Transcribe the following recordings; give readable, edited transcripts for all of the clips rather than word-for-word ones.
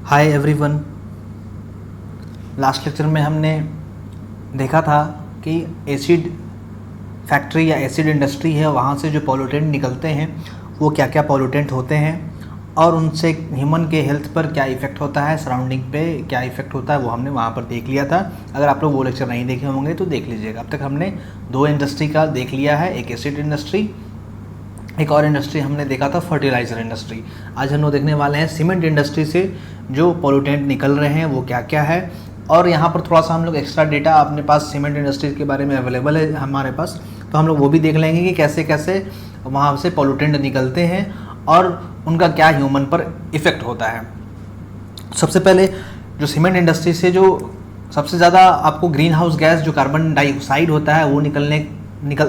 Hi everyone. Last lecture में हमने देखा था कि एसिड फैक्ट्री या एसिड इंडस्ट्री है, वहाँ से जो पॉल्यूटेंट निकलते हैं वो क्या क्या पॉल्यूटेंट होते हैं और उनसे ह्यूमन के हेल्थ पर क्या इफ़ेक्ट होता है, सराउंडिंग पे क्या इफ़ेक्ट होता है, वो हमने वहाँ पर देख लिया था। अगर आप लोग वो लेक्चर नहीं देखे होंगे तो देख लीजिएगा। अब तक हमने दो इंडस्ट्री का देख लिया है, एक एसिड इंडस्ट्री, एक और इंडस्ट्री हमने देखा था फर्टिलाइज़र इंडस्ट्री। आज हम लोग देखने वाले हैं सीमेंट इंडस्ट्री से जो पोल्यूटेंट निकल रहे हैं वो क्या क्या है। और यहाँ पर थोड़ा सा हम लोग एक्स्ट्रा डेटा अपने पास सीमेंट इंडस्ट्री के बारे में अवेलेबल है हमारे पास, तो हम लोग वो भी देख लेंगे कि कैसे कैसे वहाँ से पोल्यूटेंट निकलते हैं और उनका क्या ह्यूमन पर इफ़ेक्ट होता है। सबसे पहले जो सीमेंट इंडस्ट्री से जो सबसे ज़्यादा आपको ग्रीन हाउस गैस जो कार्बन डाइऑक्साइड होता है वो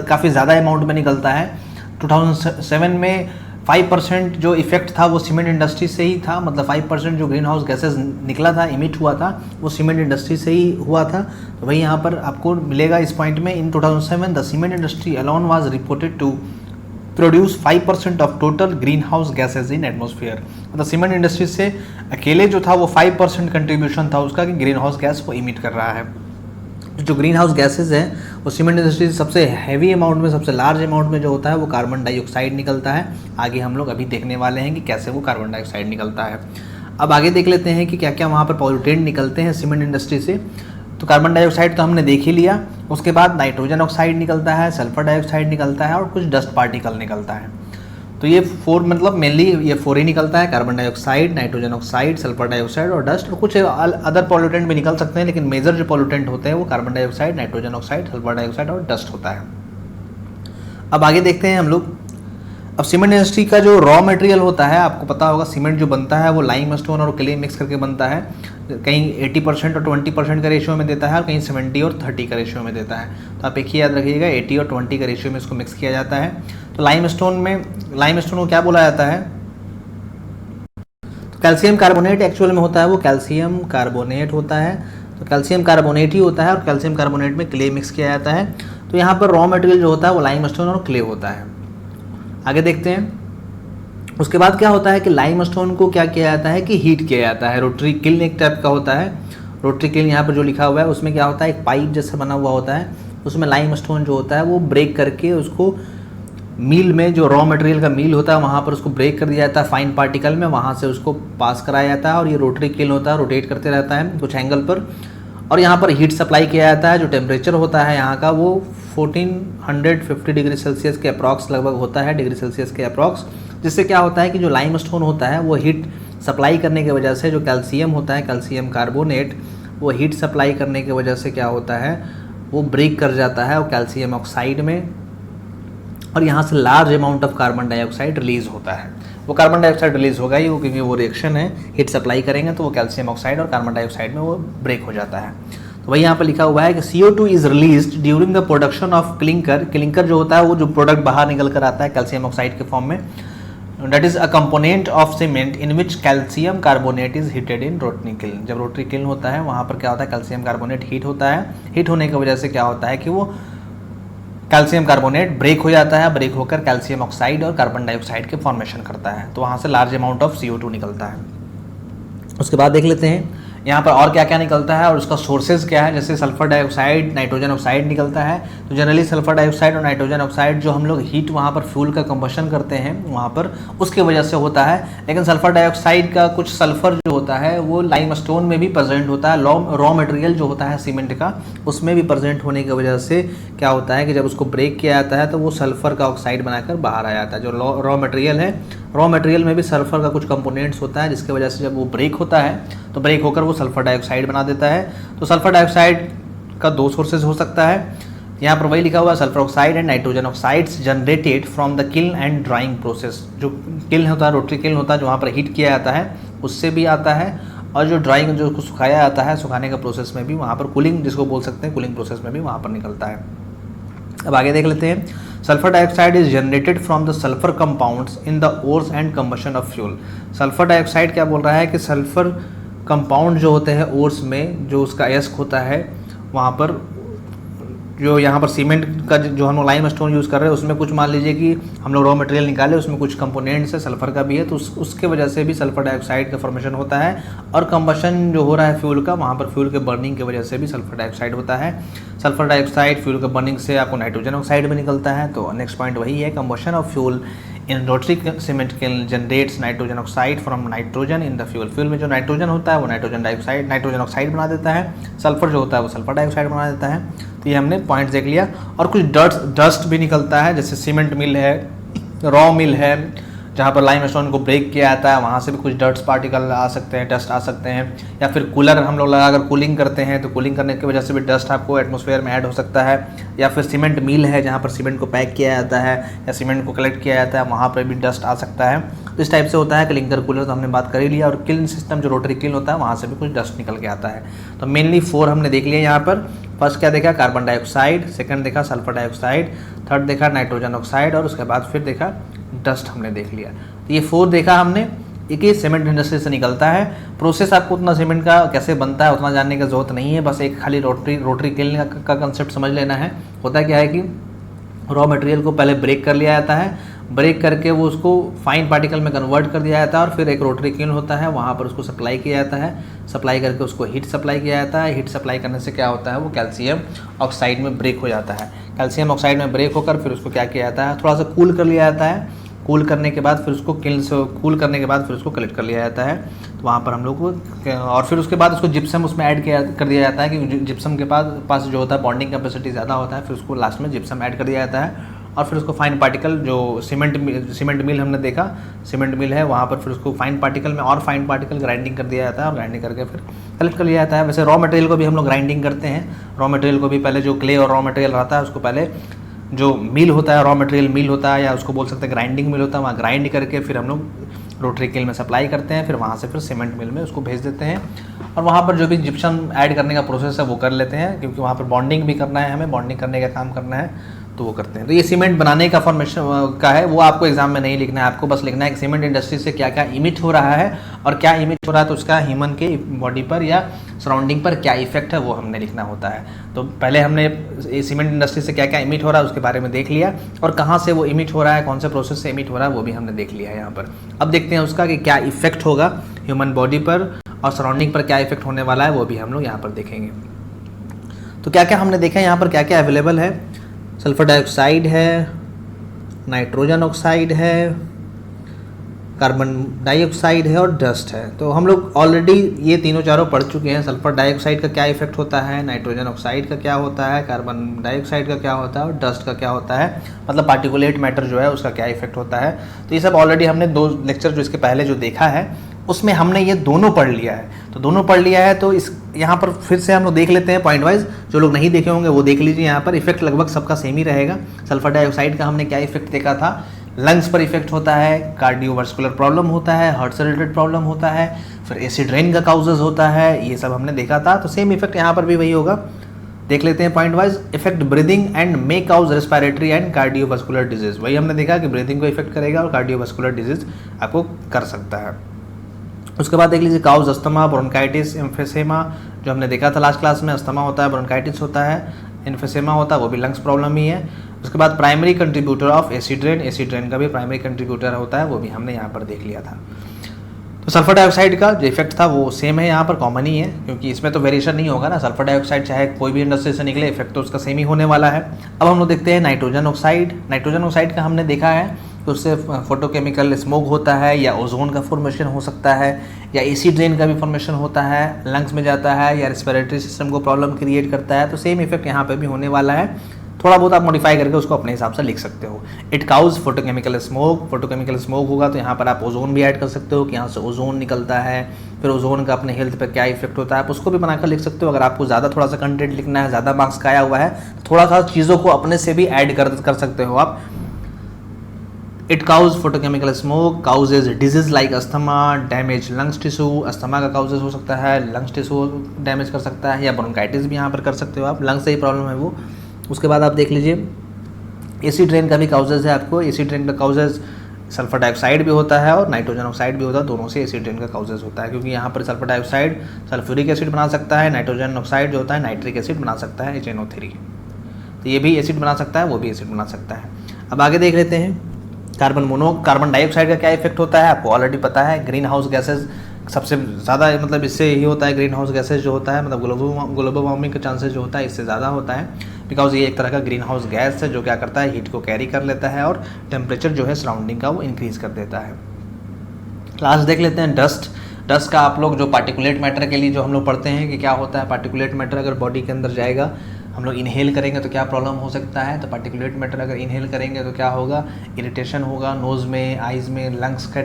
काफ़ी ज़्यादा अमाउंट में निकलता है। 2007 में 5% जो इफेक्ट था वो सीमेंट इंडस्ट्री से ही था, मतलब 5% जो ग्रीन हाउस गैसेज निकला था, इमिट हुआ था, वो सीमेंट इंडस्ट्री से ही हुआ था। तो वही यहाँ पर आपको मिलेगा इस पॉइंट में। In 2007 the cement industry alone was reported to produce 5% of total greenhouse gases in atmosphere. मतलब सीमेंट इंडस्ट्री से अकेले जो था वो 5% कंट्रीब्यूशन था उसका कि ग्रीन हाउस गैस वो इमिट कर रहा है। जो ग्रीन हाउस गैसेज हैं वो सीमेंट इंडस्ट्री से सबसे हैवी अमाउंट में, सबसे लार्ज अमाउंट में जो होता है वो कार्बन डाइऑक्साइड निकलता है। आगे हम लोग अभी देखने वाले हैं कि कैसे वो कार्बन डाइऑक्साइड निकलता है। अब आगे देख लेते हैं कि क्या क्या वहाँ पर पॉल्यूटेंट निकलते हैं सीमेंट इंडस्ट्री से। तो कार्बन डाइऑक्साइड तो हमने देख ही लिया, उसके बाद नाइट्रोजन ऑक्साइड निकलता है, सल्फर डाइऑक्साइड निकलता है और कुछ डस्ट पार्टिकल निकलता है। तो ये मतलब मेनली ये 4 ही निकलता है, carbon dioxide, nitrogen oxide, sulphur dioxide और डस्ट। और कुछ अदर पॉल्यूटेंट भी निकल सकते हैं, लेकिन मेजर जो पॉल्यूटेंट होते हैं वो carbon dioxide, nitrogen oxide, sulphur dioxide और डस्ट होता है। अब आगे देखते हैं हम लोग। अब सीमेंट इंडस्ट्री का जो रॉ मटेरियल होता है, आपको पता होगा सीमेंट जो बनता है वो लाइम स्टोन और क्ले मिक्स करके बनता है। कहीं 80% और 20% का रेशियो में देता है और कहीं 70 और 30 का रेशियो में देता है। तो आप एक ही याद रखिएगा, 80 और 20 का रेशियो में इसको मिक्स किया जाता है। तो लाइम स्टोन को क्या बोला जाता है? तो कैल्शियम कार्बोनेट एक्चुअल में होता है, वो कैल्शियम कार्बोनेट होता है। तो कैल्शियम कार्बोनेट ही होता है और कैल्शियम कार्बोनेट में क्ले मिक्स किया जाता है। तो यहाँ पर रॉ मटेरियल जो होता है वो लाइम स्टोन और क्ले होता है। आगे देखते हैं। उसके बाद क्या होता है कि लाइम स्टोन को क्या किया जाता है कि हीट किया जाता है। रोटरी किल्न एक टाइप का होता है। रोटरी किल्न यहाँ पर जो लिखा हुआ है उसमें क्या होता है, एक पाइप जैसा बना हुआ होता है, उसमें लाइम स्टोन जो होता है वो ब्रेक करके उसको मील में, जो रॉ मटेरियल का मील होता है वहाँ पर उसको ब्रेक कर दिया जाता है फाइन पार्टिकल में, वहाँ से उसको पास कराया जाता है और ये रोटरी किल्न होता है, रोटेट करते रहता है कुछ एंगल पर। और यहाँ पर हीट सप्लाई किया जाता है। जो टेम्परेचर होता है यहाँ का वो 1450 डिग्री सेल्सियस के अप्रॉक्स लगभग होता है, डिग्री सेल्सियस के अप्रॉक्स। जिससे क्या होता है कि जो लाइम स्टोन होता है वो हीट सप्लाई करने की वजह से, जो कैल्शियम होता है, कैल्शियम कार्बोनेट, वो हीट सप्लाई करने की वजह से क्या होता है वो ब्रेक कर जाता है वो कैल्शियम ऑक्साइड में, और यहाँ से large amount of carbon dioxide release होता है। वो कार्बन डाइऑक्साइड रिलीज होगा ही, वो क्योंकि वो रिएक्शन है, हीट सप्लाई करेंगे तो वो कैल्शियम ऑक्साइड और कार्बन डाइऑक्साइड में वो ब्रेक हो जाता है। तो वही यहाँ पर लिखा हुआ है कि CO2 is released during the production of clinker. Clinker जो होता है वो जो प्रोडक्ट बाहर निकल कर आता है कैल्शियम ऑक्साइड के फॉर्म में, that is a component of cement in which calcium carbonate is heated in rotary kiln. जब रोटरी किल्न होता है वहाँ पर क्या होता है, कैल्शियम कार्बोनेट हीट होता है। हीट होने की वजह से क्या होता है कि वो कैल्शियम कार्बोनेट ब्रेक हो जाता है, ब्रेक होकर कैल्शियम ऑक्साइड और कार्बन डाइऑक्साइड के फॉर्मेशन करता है। तो वहाँ से लार्ज अमाउंट ऑफ CO2 निकलता है। उसके बाद देख लेते हैं यहाँ पर और क्या क्या निकलता है और उसका सोर्सेज क्या है। जैसे सल्फर डाइऑक्साइड, नाइट्रोजन ऑक्साइड निकलता है। तो जनरली सल्फर डाइऑक्साइड और नाइट्रोजन ऑक्साइड जो हम लोग हीट वहाँ पर फ्यूल का कंबशन करते हैं वहाँ पर, उसके वजह से होता है। लेकिन सल्फर डाइऑक्साइड का कुछ सल्फर जो होता है वो लाइम स्टोन में भी प्रेजेंट होता है। रॉ मटेरियल जो होता है सीमेंट का उसमें भी प्रेजेंट होने की वजह से क्या होता है कि जब उसको ब्रेक किया जाता है तो वो सल्फर का ऑक्साइड बनाकर बाहर आ जाता है। जो रॉ मटेरियल है, रॉ मटेरियल में भी सल्फर का कुछ कंपोनेंट्स होता है, जिसकी वजह से जब वो ब्रेक होता है तो ब्रेक होकर वो सल्फर डाइऑक्साइड बना देता है। तो सल्फर डाइऑक्साइड का 2 सोर्सेज हो सकता है। यहाँ पर वही लिखा हुआ है, sulphur oxide and nitrogen oxides generated from the kiln and drawing process. जो किल्न होता है, रोटरी किल्न होता है, जो वहाँ पर हीट किया जाता है उससे भी आता है, और जो ड्राइंग जो उसको सुखाया जाता है, सुखाने का प्रोसेस में भी वहाँ पर कूलिंग जिसको बोल सकते हैं, कूलिंग प्रोसेस में भी वहाँ पर निकलता है। अब आगे देख लेते हैं। Sulphur dioxide is generated from the sulphur compounds in the ores and combustion of fuel. Sulphur dioxide क्या बोल रहा है कि सल्फर कंपाउंड जो होते हैं ओर्स में, जो उसका एस्क होता है वहाँ पर जो यहाँ पर सीमेंट का जो हम लोग लाइम स्टोन यूज़ कर रहे हैं उसमें कुछ मान लीजिए कि हम लोग रॉ मटेरियल निकाले, उसमें कुछ कंपोनेंट्स है, सल्फर का भी है, तो उसके वजह से भी सल्फर डाइऑक्साइड का फॉर्मेशन होता है। और कंबशन जो हो रहा है फ्यूल का, वहाँ पर फ्यूल के बर्निंग की वजह से भी सल्फर डाइऑक्साइड होता है। सल्फर डाइऑक्साइड फ्यूल के बर्निंग से आपको नाइट्रोजन ऑक्साइड भी निकलता है। तो नेक्स्ट पॉइंट वही है, combustion of fuel in rotary cement kiln generates nitrogen oxide from nitrogen in the fuel. Fuel में जो नाइट्रोजन होता है वो नाइट्रोजन ऑक्साइड बना देता है, सल्फर जो होता है वो सल्फर डाइऑक्साइड बना देता है। तो ये हमने पॉइंट्स देख लिया। और कुछ डस्ट भी निकलता है, जैसे सीमेंट मिल है, रॉ मिल है, जहाँ पर लाइम स्टोन को ब्रेक किया जाता है, वहाँ से भी कुछ डस्ट पार्टिकल आ सकते हैं, डस्ट आ सकते हैं। या फिर कूलर हम लोग लगाकर कूलिंग करते हैं तो कूलिंग करने की वजह से भी डस्ट आपको एटमॉस्फेयर में ऐड हो सकता है। या फिर सीमेंट मिल है जहाँ पर सीमेंट को पैक किया जाता है या सीमेंट को कलेक्ट किया जाता है, वहाँ पर भी डस्ट आ सकता है। तो इस टाइप से होता है। क्लिंकर कूलर तो हमने बात कर ही लिया। और किल्न सिस्टम जो रोटरी किल्न होता है वहाँ से भी कुछ डस्ट निकल के आता है। तो मेनली 4 हमने देख लिया यहाँ पर। फर्स्ट क्या देखा, कार्बन डाइऑक्साइड, सेकंड देखा सल्फर डाइऑक्साइड, थर्ड देखा नाइट्रोजन ऑक्साइड, और उसके बाद फिर देखा डस्ट हमने देख लिया। तो ये 4 देखा हमने। एक ही सीमेंट इंडस्ट्री से निकलता है। प्रोसेस आपको उतना सीमेंट का कैसे बनता है उतना जानने की जरूरत नहीं है, बस एक खाली रोटरी किल्न का कंसेप्ट समझ लेना है। होता क्या है कि रॉ मटेरियल को पहले ब्रेक कर लिया जाता है, ब्रेक करके वो उसको फाइन पार्टिकल में कन्वर्ट कर दिया जाता है, और फिर एक रोटरी किल्न होता है, वहाँ पर उसको सप्लाई किया जाता है। सप्लाई करके उसको हीट सप्लाई किया जाता है। हीट सप्लाई करने से क्या होता है, वो कैल्शियम ऑक्साइड में ब्रेक हो जाता है। कैल्शियम ऑक्साइड में ब्रेक होकर फिर उसको क्या किया जाता है, थोड़ा सा कूल कर लिया जाता है। कूल करने के बाद फिर उसको किल्न से कूल करने के बाद फिर उसको कलेक्ट कर लिया जाता है। तो वहाँ पर हम लोग को, और फिर उसके बाद उसको जिप्सम उसमें ऐड कर दिया जाता है, कि जिप्सम के पास जो होता है बॉन्डिंग कैपेसिटी ज़्यादा होता है, फिर उसको लास्ट में जिप्सम ऐड कर दिया जाता है। और फिर उसको फाइन पार्टिकल, जो सीमेंट मिल हमने देखा, सीमेंट मिल है, वहाँ पर फिर उसको फाइन पार्टिकल में और फाइन पार्टिकल ग्राइंडिंग कर दिया जाता है, और ग्राइंडिंग करके फिर कलेक्ट कर लिया जाता है। वैसे रॉ मटेरियल को भी हम लोग ग्राइंडिंग करते हैं। रॉ मटेरियल को भी पहले जो क्ले और रॉ मटेरियल रहता है उसको पहले जो मिल होता है, रॉ मटेरियल मिल होता है, या उसको बोल सकते हैं ग्राइंडिंग मिल होता है, वहाँ ग्राइंड करके फिर हम लोग रोटरी किल्न में सप्लाई करते हैं। फिर वहाँ से फिर सीमेंट मिल में उसको भेज देते हैं, और वहाँ पर जो भी जिप्सम ऐड करने का प्रोसेस है वो कर लेते हैं, क्योंकि वहाँ पर बॉन्डिंग भी करना है, हमें बॉन्डिंग करने का काम करना है, तो वो करते हैं। तो ये सीमेंट बनाने का फॉर्मेशन का है, वो आपको एग्जाम में नहीं लिखना है। आपको बस लिखना है कि सीमेंट इंडस्ट्री से क्या क्या इमिट हो रहा है, और क्या इमिट हो रहा है तो उसका ह्यूमन के बॉडी पर या सराउंडिंग पर क्या इफेक्ट है वो हमने लिखना होता है। तो पहले हमने सीमेंट इंडस्ट्री से क्या क्या इमिट हो रहा है उसके बारे में देख लिया, और कहाँ से वो इमिट हो रहा है, कौन से प्रोसेस से इमिट हो रहा है वो भी हमने देख लिया है यहाँ पर। अब देखते हैं उसका कि क्या इफेक्ट होगा ह्यूमन बॉडी पर और सराउंडिंग पर, क्या इफेक्ट होने वाला है वो भी हम लोग यहाँ पर देखेंगे। तो क्या क्या हमने देखा, यहाँ पर क्या क्या अवेलेबल है। सल्फर डाइऑक्साइड है, नाइट्रोजन ऑक्साइड है, कार्बन डाइऑक्साइड है और डस्ट है। तो हम लोग ऑलरेडी ये तीनों चारों पढ़ चुके हैं। सल्फर डाइऑक्साइड का क्या इफेक्ट होता है, नाइट्रोजन ऑक्साइड का क्या होता है, कार्बन डाइऑक्साइड का क्या होता है, और डस्ट का क्या होता है, मतलब पार्टिकुलेट मैटर जो है उसका क्या इफेक्ट होता है। तो ये सब ऑलरेडी हमने 2 लेक्चर जो इसके पहले जो देखा है उसमें हमने ये दोनों पढ़ लिया है। तो दोनों पढ़ लिया है, तो इस यहाँ पर फिर से हम लोग देख लेते हैं पॉइंट वाइज। जो लोग नहीं देखे होंगे वो देख लीजिए। यहाँ पर इफेक्ट लगभग सबका सेम ही रहेगा। सल्फर डाइऑक्साइड का हमने क्या इफेक्ट देखा था, लंग्स पर इफेक्ट होता है, कार्डियोवास्कुलर प्रॉब्लम होता है, हार्ट से रिलेटेड प्रॉब्लम होता है, फिर एसिड रेन का काउजेज होता है, ये सब हमने देखा था। तो सेम इफेक्ट यहाँ पर भी वही होगा। देख लेते हैं point wise. Effect breathing and may cause respiratory and cardiovascular disease. वही हमने देखा कि ब्रीदिंग को इफेक्ट करेगा और कार्डियोवास्कुलर डिजीज आपको कर सकता है। उसके बाद देख लीजिए काउज अस्थमा, ब्रोंकाइटिस, एम्फेसेमा, जो हमने देखा था लास्ट क्लास में। अस्थमा होता है, ब्रोंकाइटिस होता है, एम्फेसेमा होता है, वो भी लंग्स प्रॉब्लम ही है। उसके बाद primary contributor of acid rain, acid rain का भी प्राइमरी कंट्रीब्यूटर होता है, वो भी हमने यहाँ पर देख लिया था। तो सल्फर डाइऑक्साइड का जो इफेक्ट था वो सेम है, यहाँ पर कॉमन ही है, क्योंकि इसमें तो वेरिएशन नहीं होगा ना। सल्फर डाइऑक्साइड चाहे कोई भी इंडस्ट्री से निकले, इफेक्ट तो उसका सेम ही होने वाला है। अब हम लोग देखते हैं नाइट्रोजन ऑक्साइड। नाइट्रोजन ऑक्साइड का हमने देखा है तो उससे फोटोकेमिकल स्मोक होता है, या ओजोन का फॉर्मेशन हो सकता है, या एसिड रेन का भी फॉर्मेशन होता है, लंग्स में जाता है, या रेस्पिरेटरी सिस्टम को प्रॉब्लम क्रिएट करता है। तो सेम इफेक्ट यहाँ पे भी होने वाला है। थोड़ा बहुत आप मॉडिफाई करके उसको अपने हिसाब से लिख सकते हो। It cause photochemical smog. Photochemical smog होगा तो यहाँ पर आप ओजोन भी ऐड कर सकते हो कि यहाँ से ओजोन निकलता है। फिर ओजोन का अपने हेल्थ पर क्या इफेक्ट होता है आप उसको भी बनाकर लिख सकते हो। अगर आपको ज़्यादा थोड़ा सा कंटेंट लिखना है, ज़्यादा मार्क्स का आया हुआ है, तो थोड़ा सा चीज़ों को अपने से भी ऐड कर सकते हो आप। It cause photochemical smog causes disease like asthma, damage lungs tissue. Asthma का काउजेज हो सकता है, लंग्स टिश्यू डैमेज कर सकता है, या ब्रोंकाइटिस भी यहाँ पर कर सकते हो आप, लंग्स से ही प्रॉब्लम है वो। उसके बाद आप देख लीजिए एसिड रेन का भी काउजेज है आपको। एसिड रेन का काउजेज सल्फर डाइऑक्साइड भी होता है और नाइट्रोजन ऑक्साइड भी होता है, दोनों से एसिड रेन का काउजेज होता है, क्योंकि यहाँ पर सल्फर डाइऑक्साइड सल्फ्यूरिक एसिड बना सकता है, नाइट्रोजन ऑक्साइड जो होता है नाइट्रिक एसिड बना सकता है, HNO3। तो ये भी एसिड बना सकता है, वो भी एसिड बना सकता है। अब आगे देख लेते हैं कार्बन डाइऑक्साइड का क्या इफेक्ट होता है, आपको ऑलरेडी पता है। ग्रीन हाउस गैसेज सबसे ज़्यादा मतलब इससे ही होता है, ग्रीन हाउस गैसेज जो होता है मतलब ग्लोबल वार्मिंग का चांसेस जो होता है इससे ज़्यादा होता है, बिकॉज ये एक तरह का ग्रीन हाउस गैस है जो क्या करता है, हीट को कैरी कर लेता है और टेम्परेचर जो है सराउंडिंग का वो इंक्रीज़ कर देता है। लास्ट देख लेते हैं डस्ट का आप लोग जो पार्टिकुलेट मैटर के लिए जो हम लोग पढ़ते हैं कि क्या होता है, पार्टिकुलेट मैटर अगर बॉडी के अंदर जाएगा, हम लोग इनहेल करेंगे तो क्या प्रॉब्लम हो सकता है। तो पार्टिकुलेट मैटर अगर इनहेल करेंगे तो क्या होगा, इरिटेशन होगा नोज़ में, आइज़ में, लंग्स का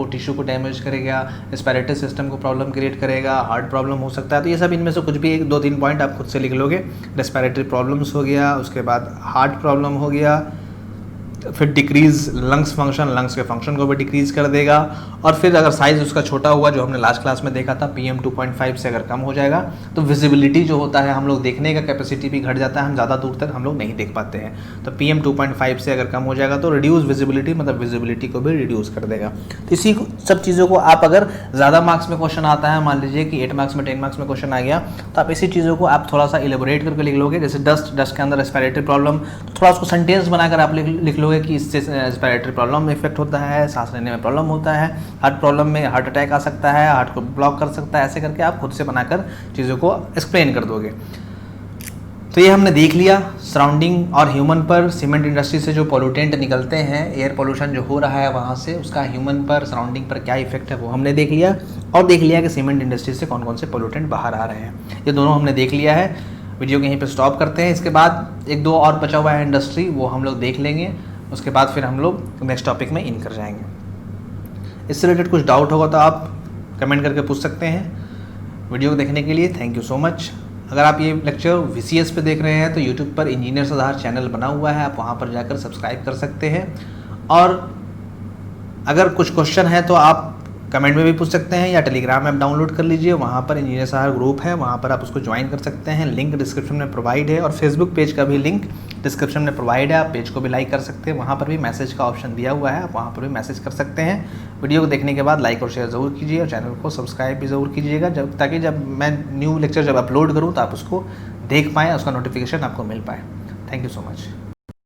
टिश्यू को डैमेज करेगा, रेस्पिरेटरी सिस्टम को प्रॉब्लम क्रिएट करेगा, हार्ट प्रॉब्लम हो सकता है। तो ये सब इनमें से कुछ भी 1-2-3 पॉइंट आप खुद से लिख लोगे। रेस्पिरेटरी प्रॉब्लम्स हो गया, उसके बाद हार्ट प्रॉब्लम हो गया, फिर डिक्रीज़ लंग्स के फंक्शन को भी डिक्रीज़ कर देगा। और फिर अगर साइज़ उसका छोटा हुआ जो हमने लास्ट क्लास में देखा था PM 2.5 से अगर कम हो जाएगा तो विजिबिलिटी जो होता है, हम लोग देखने का कैपेसिटी भी घट जाता है, हम ज़्यादा दूर तक हम लोग नहीं देख पाते हैं। तो PM 2.5 से अगर कम हो जाएगा तो रिड्यूस विजिबिलिटी मतलब विजिबिलिटी को भी रिड्यूस कर देगा। तो इसी सब चीज़ों को आप अगर ज़्यादा मार्क्स में क्वेश्चन आता है, मान लीजिए कि 8 मार्क्स में 10 मार्क्स में क्वेश्चन आ गया, तो आप इसी चीज़ों को आप थोड़ा सा इलेबोरेट करके लिख लोगे। जैसे डस्ट के अंदर रेस्पिरेटरी प्रॉब्लम, तो थोड़ा उसको सेंटेंस बनाकर आप लिख लोगे कि इससे रेस्पिरेटरी प्रॉब्लम में इफेक्ट होता है, सांस लेने में प्रॉब्लम होता है, हार्ट प्रॉब्लम में हार्ट अटैक आ सकता है, हार्ट को ब्लॉक कर सकता है। ऐसे करके आप खुद से बनाकर चीज़ों को एक्सप्लेन कर दोगे। तो ये हमने देख लिया सराउंडिंग और ह्यूमन पर सीमेंट इंडस्ट्री से जो पोल्यूटेंट निकलते हैं, एयर पोल्यूशन जो हो रहा है वहाँ से, उसका ह्यूमन पर सराउंडिंग पर क्या इफेक्ट है वो हमने देख लिया। और देख लिया कि सीमेंट इंडस्ट्री से कौन कौन से पोल्यूटेंट बाहर आ रहे हैं, ये दोनों हमने देख लिया है। वीडियो को यहीं पर स्टॉप करते हैं। इसके बाद 1-2 और बचा हुआ है इंडस्ट्री, वो हम लोग देख लेंगे। उसके बाद फिर हम लोग नेक्स्ट टॉपिक में इन कर जाएंगे। इससे रिलेटेड कुछ डाउट होगा तो आप कमेंट करके पूछ सकते हैं। वीडियो को देखने के लिए थैंक यू सो मच। अगर आप ये लेक्चर VCS पे देख रहे हैं तो यूट्यूब पर इंजीनियर्स आधार चैनल बना हुआ है, आप वहाँ पर जाकर सब्सक्राइब कर सकते हैं। और अगर कुछ क्वेश्चन है तो आप कमेंट में भी पूछ सकते हैं, या टेलीग्राम ऐप डाउनलोड कर लीजिए, वहाँ पर इंजीनियर्स आधार ग्रुप है, वहाँ पर आप उसको ज्वाइन कर सकते हैं। लिंक डिस्क्रिप्शन में प्रोवाइड है, और फेसबुक पेज का भी लिंक डिस्क्रिप्शन में प्रोवाइड है। आप पेज को भी लाइक कर सकते हैं, वहाँ पर भी मैसेज का ऑप्शन दिया हुआ है, आप वहाँ पर भी मैसेज कर सकते हैं। वीडियो को देखने के बाद लाइक और शेयर ज़रूर कीजिए, और चैनल को सब्सक्राइब भी ज़रूर कीजिएगा, ताकि जब मैं न्यू लेक्चर जब अपलोड करूँ तो आप उसको देख पाएँ, उसका नोटिफिकेशन आपको मिल पाए। Thank you so much.